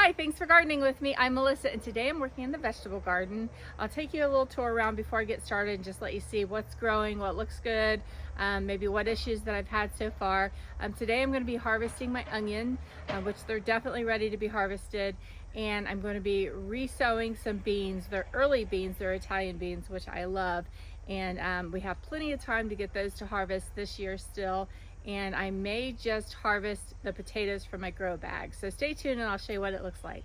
Hi, thanks for gardening with me. I'm Melissa, and today I'm working in the vegetable garden. I'll take you a little tour around before I get started and just let you see what's growing, what looks good, maybe what issues that I've had so far. Today I'm going to be harvesting my onion, which they're definitely ready to be harvested, and I'm going to be re-sowing some beans. They're early beans, they're Italian beans, which I love, and we have plenty of time to get those to harvest this year still. And I may just harvest the potatoes from my grow bag. So stay tuned and I'll show you what it looks like.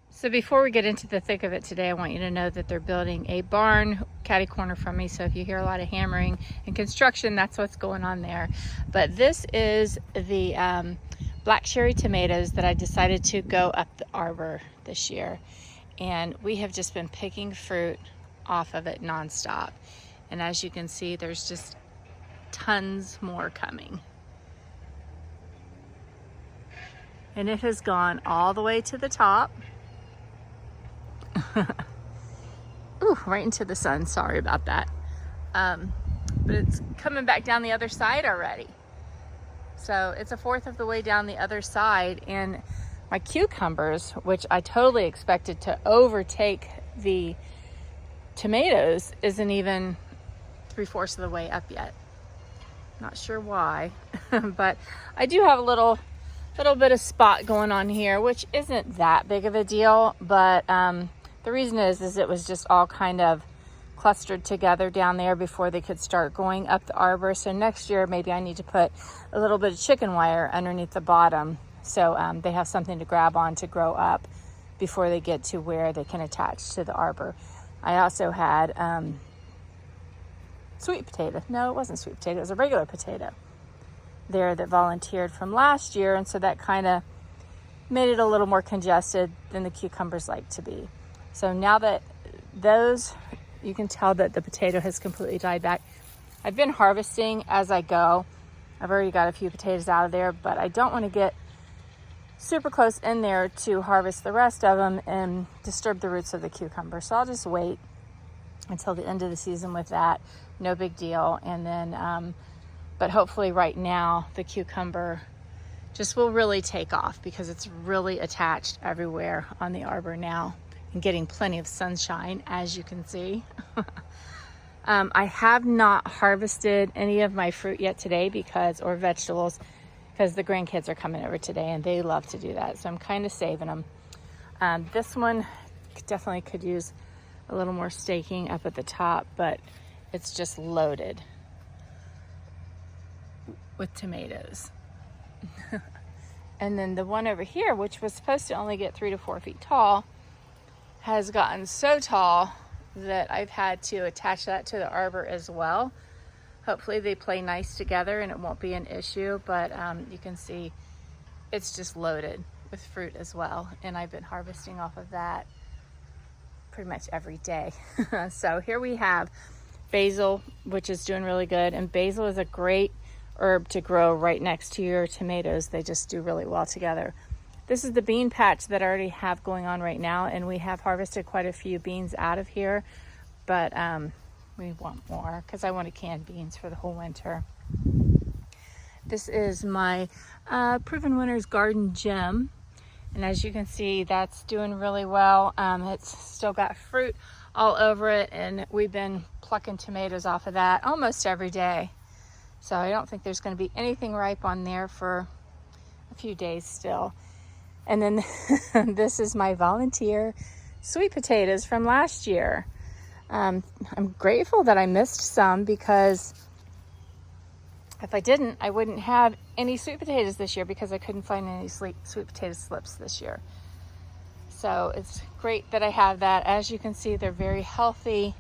So before we get into the thick of it today, I want you to know that they're building a barn catty corner from me. So if you hear a lot of hammering and construction, that's what's going on there. But this is the black cherry tomatoes that I decided to go up the arbor this year, and we have just been picking fruit off of it nonstop. And as you can see, there's just tons more coming, and it has gone all the way to the top. Ooh, right into the sun, sorry about that. But it's coming back down the other side already. So it's a fourth of the way down the other side, and my cucumbers, which I totally expected to overtake the tomatoes, isn't even 3/4 of the way up yet. Not sure why, but I do have a little bit of spot going on here, which isn't that big of a deal, but the reason is it was just all kind of clustered together down there before they could start going up the arbor. So next year maybe I need to put a little bit of chicken wire underneath the bottom, so they have something to grab on to grow up before they get to where they can attach to the arbor. I also had sweet potato. No, it wasn't sweet potato, it was a regular potato there that volunteered from last year, and so that kind of made it a little more congested than the cucumbers like to be. So now that those, you can tell that the potato has completely died back. I've been harvesting as I go. I've already got a few potatoes out of there, but I don't want to get super close in there to harvest the rest of them and disturb the roots of the cucumber. So I'll just wait until the end of the season with that. No big deal. And then, but hopefully right now the cucumber just will really take off because it's really attached everywhere on the arbor now and getting plenty of sunshine, as you can see. I have not harvested any of my fruit yet today or vegetables, because the grandkids are coming over today and they love to do that. So I'm kind of saving them. This one definitely could use a little more staking up at the top, but it's just loaded with tomatoes. And then the one over here, which was supposed to only get 3 to 4 feet tall, has gotten so tall that I've had to attach that to the arbor as well. Hopefully they play nice together and it won't be an issue, but you can see it's just loaded with fruit as well. And I've been harvesting off of that pretty much every day. So here we have basil, which is doing really good. And basil is a great herb to grow right next to your tomatoes. They just do really well together. This is the bean patch that I already have going on right now, and we have harvested quite a few beans out of here, but we want more because I wanted canned beans for the whole winter. This is my Proven Winners Garden Gem, and as you can see, that's doing really well. It's still got fruit all over it, and we've been plucking tomatoes off of that almost every day. So I don't think there's going to be anything ripe on there for a few days still. And then this is my volunteer sweet potatoes from last year. I'm grateful that I missed some, because if I didn't, I wouldn't have any sweet potatoes this year, because I couldn't find any sweet potato slips this year. So it's great that I have that. As you can see, they're very healthy,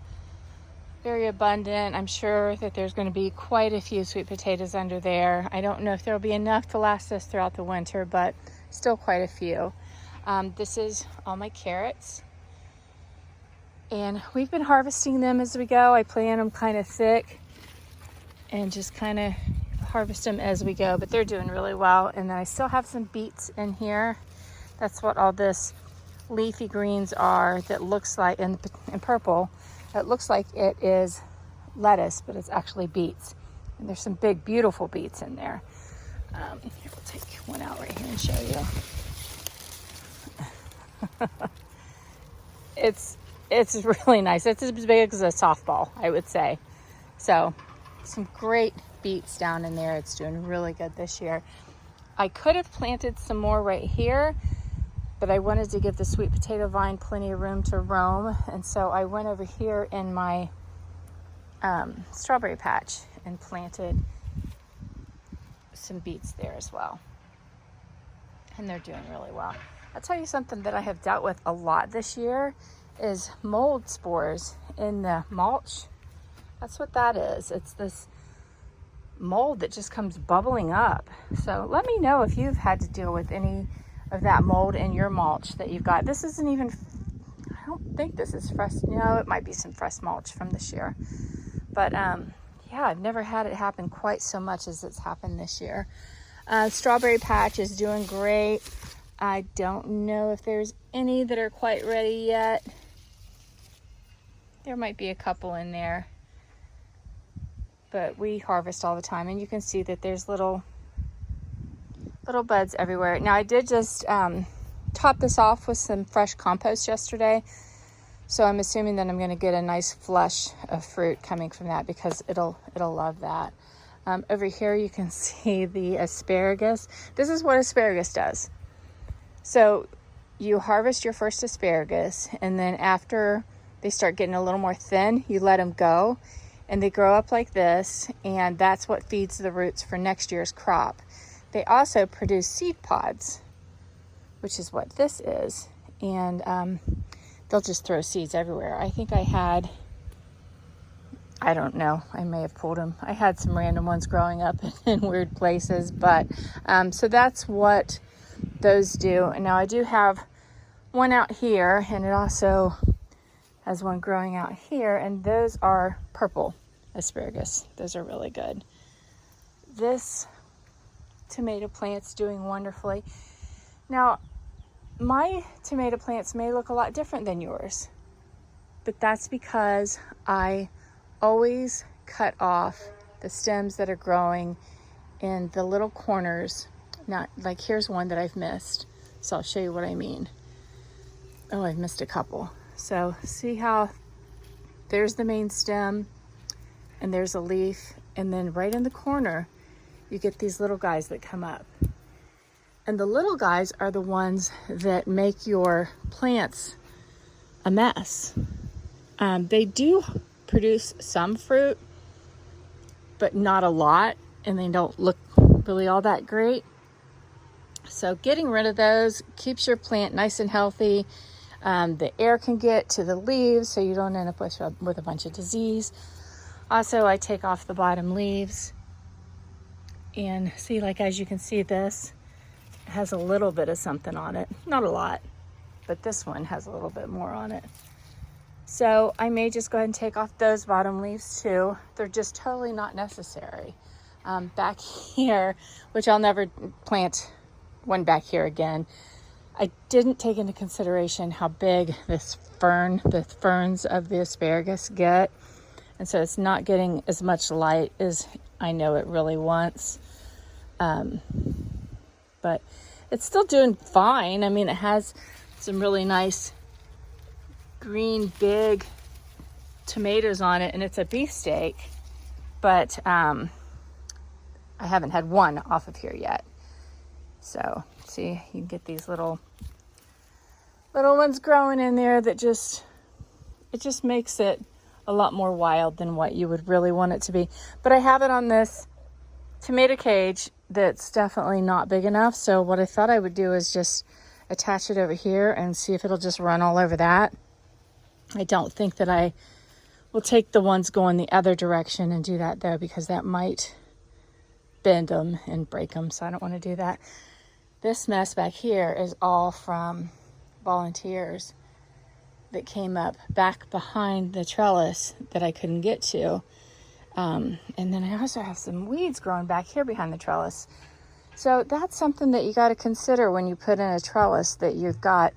very abundant. I'm sure that there's going to be quite a few sweet potatoes under there. I don't know if there'll be enough to last us throughout the winter, but still quite a few. This is all my carrots, and we've been harvesting them as we go. I plant them kind of thick and just kind of harvest them as we go, but they're doing really well. And then I still have some beets in here. That's what all this leafy greens are that looks like, in purple, it looks like it is lettuce, but it's actually beets. And there's some big, beautiful beets in there. Here, we'll take one out right here and show you. It's really nice. It's as big as a softball, I would say. So some great beets down in there. It's doing really good this year. I could have planted some more right here, but I wanted to give the sweet potato vine plenty of room to roam. And so I went over here in my strawberry patch and planted some beets there as well. And they're doing really well. I'll tell you something that I have dealt with a lot this year is mold spores in the mulch. That's what that is. It's this mold that just comes bubbling up. So let me know if you've had to deal with any of that mold in your mulch that you've got. This isn't even, I don't think this is fresh. No, it might be some fresh mulch from this year. But yeah, I've never had it happen quite so much as it's happened this year. Strawberry patch is doing great. I don't know if there's any that are quite ready yet. There might be a couple in there, but we harvest all the time, and you can see that there's little buds everywhere. Now I did just top this off with some fresh compost yesterday, so I'm assuming that I'm going to get a nice flush of fruit coming from that because it'll love that. Over here you can see the asparagus. This is what asparagus does. So you harvest your first asparagus, and then after they start getting a little more thin, you let them go, and they grow up like this, and that's what feeds the roots for next year's crop. They also produce seed pods, which is what this is, and they'll just throw seeds everywhere. I think I had, I don't know, I may have pulled them. I had some random ones growing up in weird places, but so that's what those do. And now I do have one out here, and it also has one growing out here, and those are purple asparagus. Those are really good. This tomato plant's doing wonderfully. Now, my tomato plants may look a lot different than yours, but that's because I always cut off the stems that are growing in the little corners. Not like, here's one that I've missed, so I'll show you what I mean. Oh, I've missed a couple. So see how there's the main stem, and there's a leaf, and then right in the corner you get these little guys that come up. And the little guys are the ones that make your plants a mess. They do produce some fruit, but not a lot, and they don't look really all that great. So getting rid of those keeps your plant nice and healthy. The air can get to the leaves, so you don't end up with a bunch of disease. Also, I take off the bottom leaves, and see, like, as you can see, this has a little bit of something on it. Not a lot, but this one has a little bit more on it. So I may just go ahead and take off those bottom leaves too. They're just totally not necessary. Back here, which I'll never plant one back here again, I didn't take into consideration how big the ferns of the asparagus get. And so it's not getting as much light as I know it really wants. But it's still doing fine. I mean, it has some really nice green, big tomatoes on it, and it's a beefsteak. But I haven't had one off of here yet. So see, you can get these little ones growing in there that it just makes it a lot more wild than what you would really want it to be. But I have it on this tomato cage that's definitely not big enough. So what I thought I would do is just attach it over here and see if it'll just run all over that. I don't think that I will take the ones going the other direction and do that though, because that might bend them and break them. So I don't want to do that. This mess back here is all from volunteers that came up back behind the trellis that I couldn't get to. And then I also have some weeds growing back here behind the trellis. So that's something that you got to consider when you put in a trellis, that you've got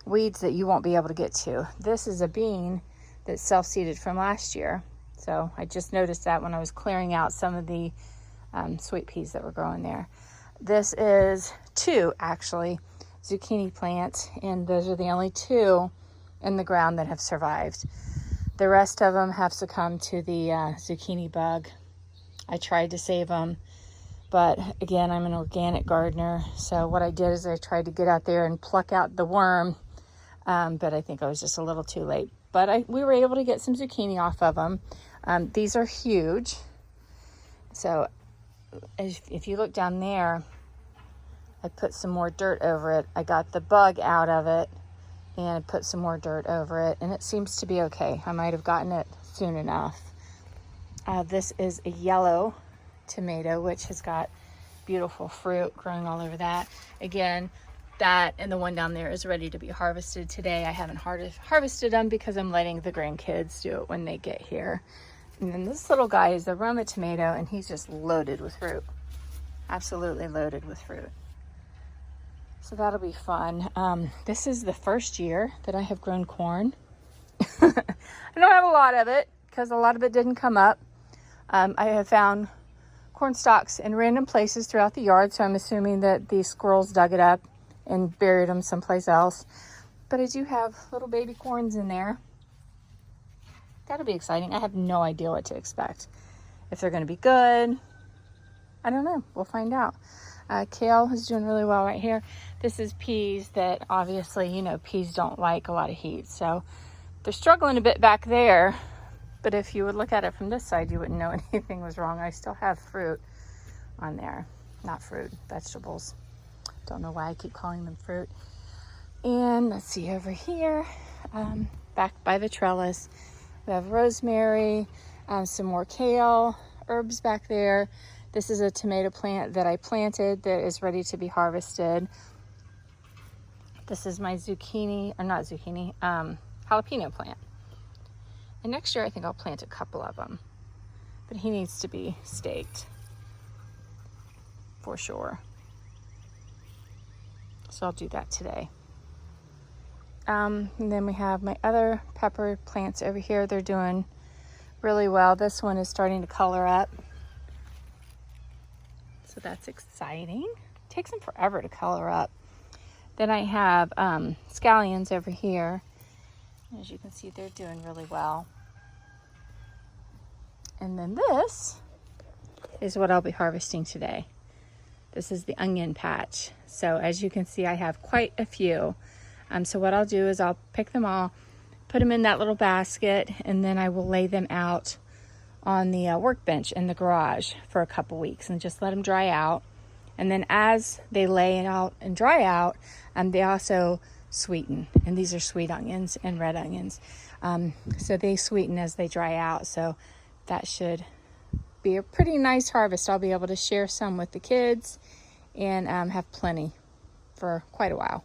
weeds that you won't be able to get to. This is a bean that's self-seeded from last year. So I just noticed that when I was clearing out some of the sweet peas that were growing there. This is 2 actually zucchini plants, and those are the only 2 in the ground that have survived. The rest of them have succumbed to the zucchini bug. I tried to save them, but again, I'm an organic gardener, so what I did is I tried to get out there and pluck out the worm, but I think I was just a little too late. But we were able to get some zucchini off of them. These are huge. So if you look down there, I put some more dirt over it. I got the bug out of it and put some more dirt over it, and it seems to be okay. I might have gotten it soon enough. This is a yellow tomato, which has got beautiful fruit growing all over that. Again, that and the one down there is ready to be harvested today. I haven't harvested them because I'm letting the grandkids do it when they get here. And then this little guy is a Roma tomato, and he's just loaded with fruit. Absolutely loaded with fruit. So that'll be fun. This is the first year that I have grown corn. I don't have a lot of it because a lot of it didn't come up. I have found corn stalks in random places throughout the yard, so I'm assuming that the squirrels dug it up and buried them someplace else. But I do have little baby corns in there. That'll be exciting. I have no idea what to expect. If they're going to be good, I don't know. We'll find out. Kale is doing really well right here. This is peas that obviously, you know, peas don't like a lot of heat. So they're struggling a bit back there. But if you would look at it from this side, you wouldn't know anything was wrong. I still have fruit on there. Not fruit, vegetables. Don't know why I keep calling them fruit. And let's see over here, back by the trellis, we have rosemary, some more kale, herbs back there. This is a tomato plant that I planted that is ready to be harvested. This is my zucchini, or not zucchini, jalapeno plant. And next year I think I'll plant a couple of them, but he needs to be staked for sure. So I'll do that today. And then we have my other pepper plants over here. They're doing really well. This one is starting to color up. So that's exciting. It takes them forever to color up. Then I have scallions over here. As you can see, they're doing really well. And then this is what I'll be harvesting today. This is the onion patch. So as you can see, I have quite a few. So what I'll do is I'll pick them all, put them in that little basket, and then I will lay them out on the workbench in the garage for a couple weeks and just let them dry out. And then as they lay it out and dry out, they also sweeten. And these are sweet onions and red onions. So they sweeten as they dry out. So that should be a pretty nice harvest. I'll be able to share some with the kids and have plenty for quite a while.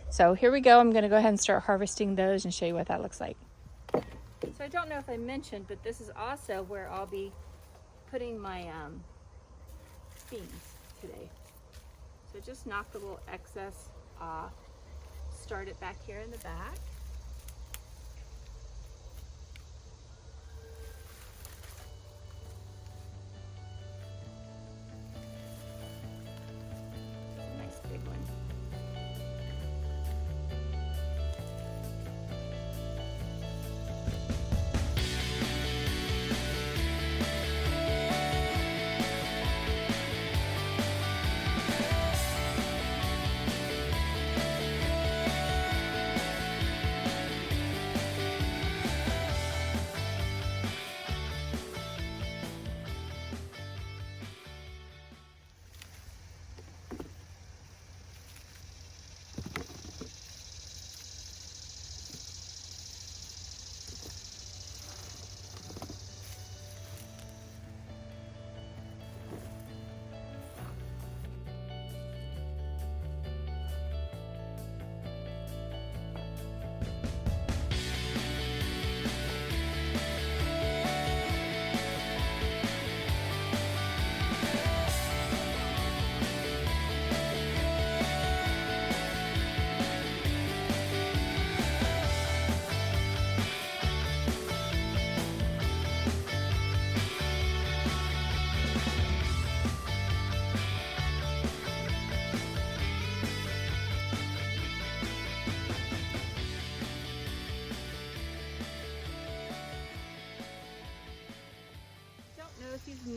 So here we go. I'm going to go ahead and start harvesting those and show you what that looks like. So I don't know if I mentioned, but this is also where I'll be putting my beans today. So just knock the little excess off. Start it back here in the back. Nice big one.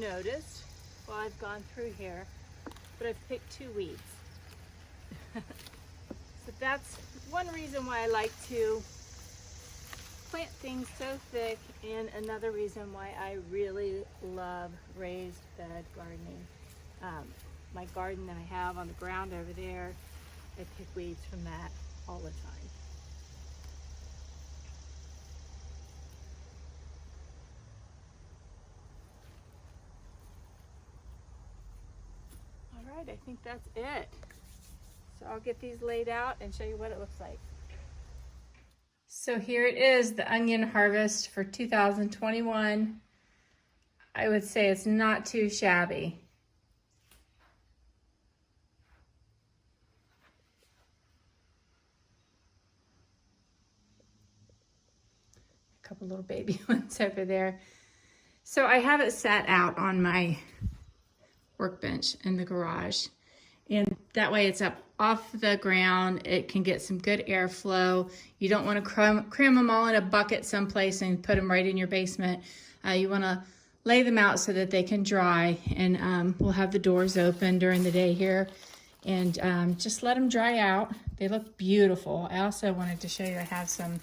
noticed while I've gone through here, but I've picked 2 weeds. So that's one reason why I like to plant things so thick, and another reason why I really love raised bed gardening. My garden that I have on the ground over there, I pick weeds from that all the time. All right, I think that's it. So I'll get these laid out and show you what it looks like. So here it is, the onion harvest for 2021. I would say it's not too shabby. A couple little baby ones over there. So I have it set out on my workbench in the garage, and that way it's up off the ground. It can get some good airflow. You don't want to cram them all in a bucket someplace and put them right in your basement. You want to lay them out so that they can dry, and we'll have the doors open during the day here, and just let them dry out. They look beautiful. I also wanted to show you I have some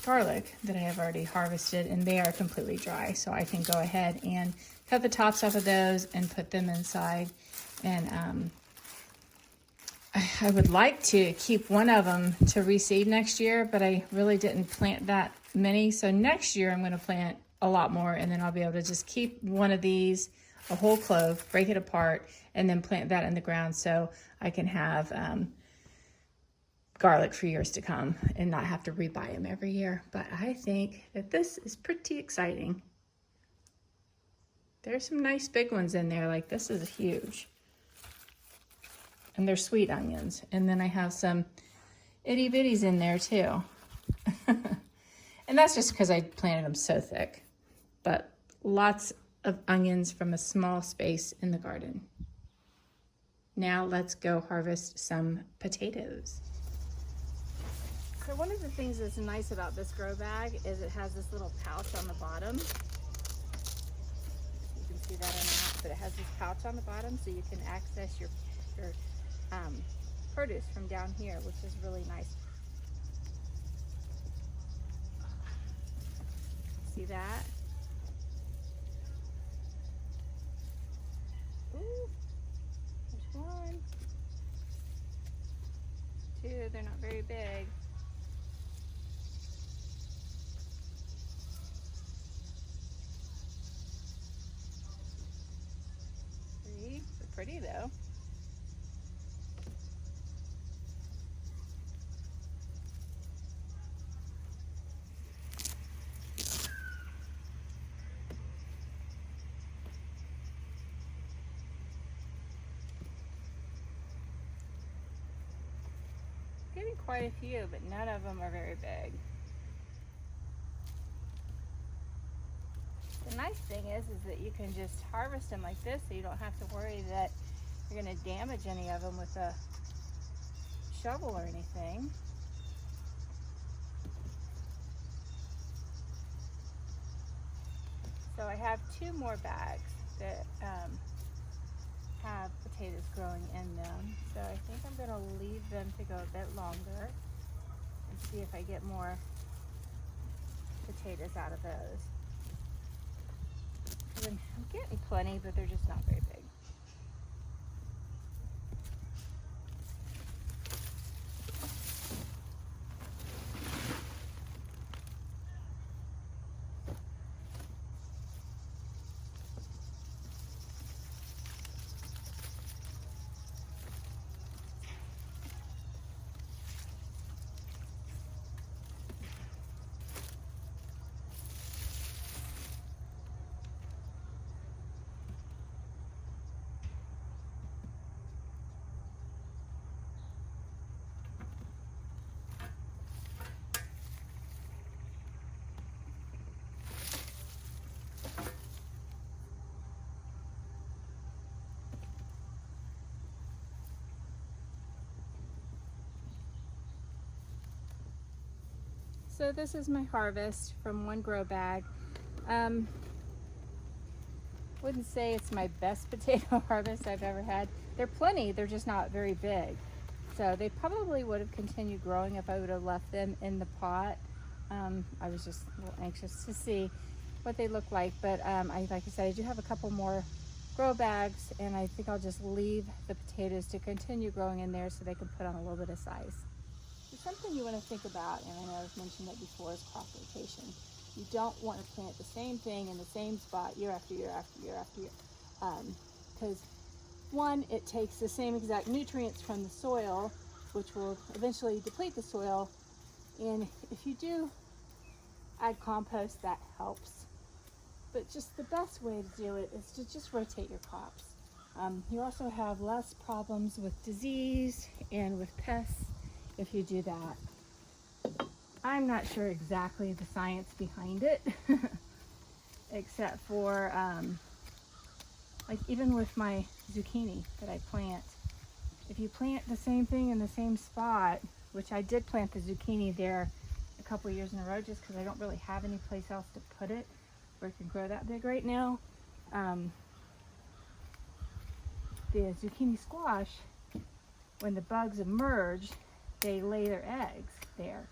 garlic that I have already harvested, and they are completely dry, so I can go ahead and cut the tops off of those and put them inside. And I would like to keep one of them to reseed next year, but I really didn't plant that many. So next year I'm going to plant a lot more, and then I'll be able to just keep one of these, a whole clove, break it apart, and then plant that in the ground so I can have garlic for years to come and not have to rebuy them every year. But I think that this is pretty exciting. There's some nice big ones in there, like this is huge. And they're sweet onions. And then I have some itty bitties in there too. And that's just because I planted them so thick. But lots of onions from a small space in the garden. Now let's go harvest some potatoes. So one of the things that's nice about this grow bag is it has this little pouch on the bottom. You can see that or not, but it has this pouch on the bottom so you can access your produce from down here, which is really nice. See that? Ooh, there's 1, 2, they're not very big. 3, they're pretty though. Getting quite a few, but none of them are very big. The nice thing is that you can just harvest them like this, so you don't have to worry that you're going to damage any of them with a shovel or anything. So I have 2 more bags that have potatoes growing in them. So I think I'm going to leave them to go a bit longer and see if I get more potatoes out of those. I'm getting plenty, but they're just not very big. So this is my harvest from 1 grow bag. Wouldn't say it's my best potato harvest I've ever had. They're plenty, they're just not very big. So they probably would have continued growing if I would have left them in the pot. I was just a little anxious to see what they look like, but like I said, I do have a couple more grow bags, and I think I'll just leave the potatoes to continue growing in there so they can put on a little bit of size. Something you want to think about, and I know I've mentioned it before, is crop rotation. You don't want to plant the same thing in the same spot year after year after year after year, because one, it takes the same exact nutrients from the soil, which will eventually deplete the soil, and if you do add compost, that helps. But just the best way to do it is to just rotate your crops. You also have less problems with disease and with pests if you do that. I'm not sure exactly the science behind it, except for like even with my zucchini that I plant, if you plant the same thing in the same spot, which I did plant the zucchini there a couple years in a row just because I don't really have any place else to put it where it can grow that big right now. The zucchini squash, when the bugs emerge, they lay their eggs there.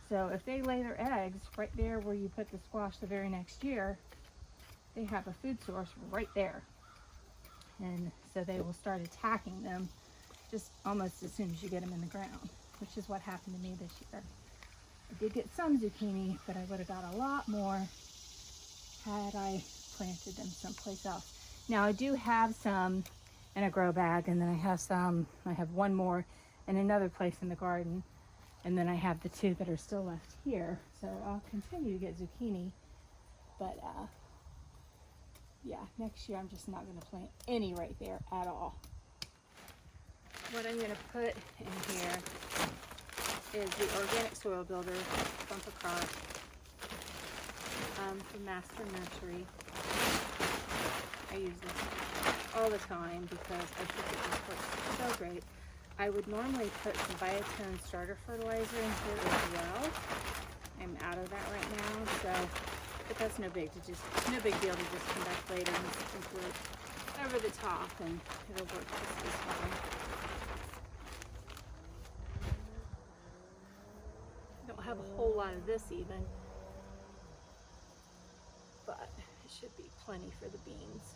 So if they lay their eggs right there where you put the squash the very next year, they have a food source right there. And so they will start attacking them just almost as soon as you get them in the ground, which is what happened to me this year. I did get some zucchini, but I would have got a lot more had I planted them someplace else. Now I do have some in a grow bag, and then I have one more in another place in the garden, and then I have the two that are still left here. So I'll continue to get zucchini, but yeah, next year I'm just not going to plant any right there at all. What I'm going to put in here is the organic soil builder bump across from Master Nursery. I use this all the time because I think it just works so great. I would normally put some Biotone starter fertilizer in here as well. I'm out of that right now, so, but that's no big deal to just come back later and sprinkle it over the top, and it'll work just as fine. I don't have a whole lot of this even, but it should be plenty for the beans.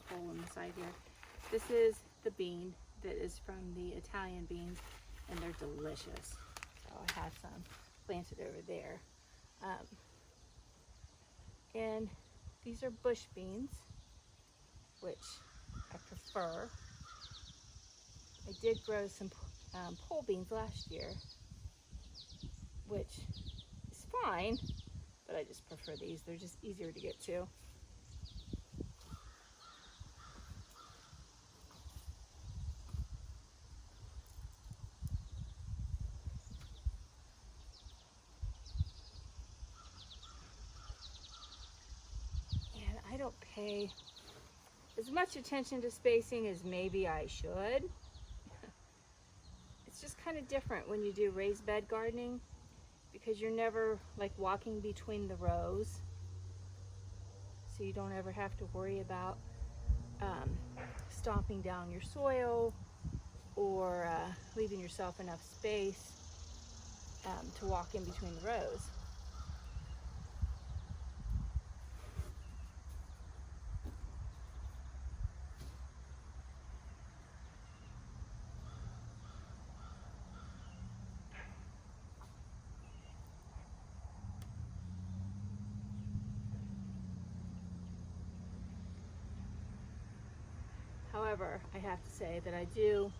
Hole in the side here. This is the bean that is from the Italian beans, and they're delicious. So I have some planted over there. And these are bush beans, which I prefer. I did grow some pole beans last year, which is fine, but I just prefer these. They're just easier to get to. I don't pay as much attention to spacing as maybe I should. It's just kind of different when you do raised bed gardening because you're never like walking between the rows. So you don't ever have to worry about stomping down your soil or leaving yourself enough space to walk in between the rows. However, I have to say that I do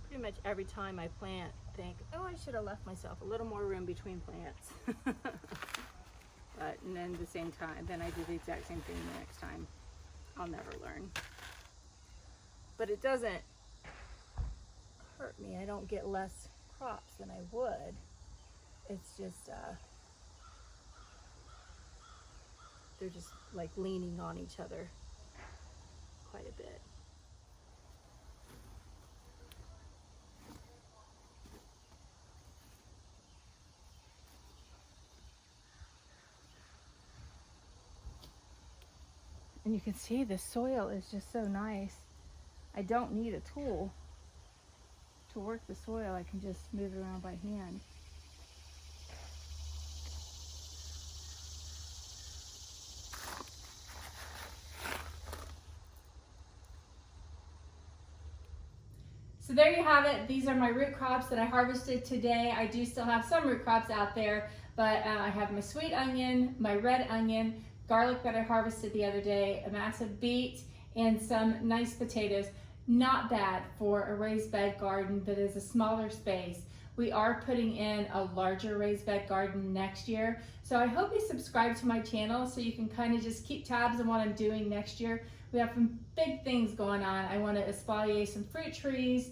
pretty much every time I plant think, oh, I should have left myself a little more room between plants. But and then at the same time, then I do the exact same thing the next time. I'll never learn. But it doesn't hurt me. I don't get less crops than I would. It's just they're just like leaning on each other quite a bit. And you can see the soil is just so nice. I don't need a tool to work the soil. I can just move it around by hand. So there you have it. These are my root crops that I harvested today. I do still have some root crops out there, but I have my sweet onion, my red onion, garlic that I harvested the other day, a massive beet, and some nice potatoes. Not bad for a raised bed garden that is a smaller space. We are putting in a larger raised bed garden next year. So I hope you subscribe to my channel so you can kind of just keep tabs on what I'm doing next year. We have some big things going on. I want to espalier some fruit trees.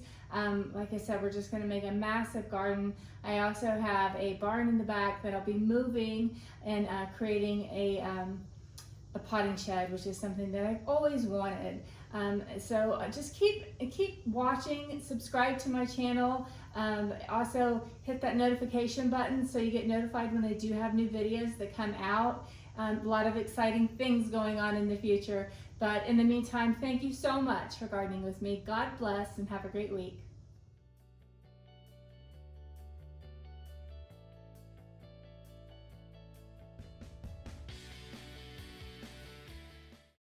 Like I said, we're just going to make a massive garden. I also have a barn in the back that I'll be moving and creating a potting shed, which is something that I've always wanted. So just keep watching, subscribe to my channel. Also hit that notification button so you get notified when I do have new videos that come out. A lot of exciting things going on in the future. But in the meantime, thank you so much for gardening with me. God bless and have a great week.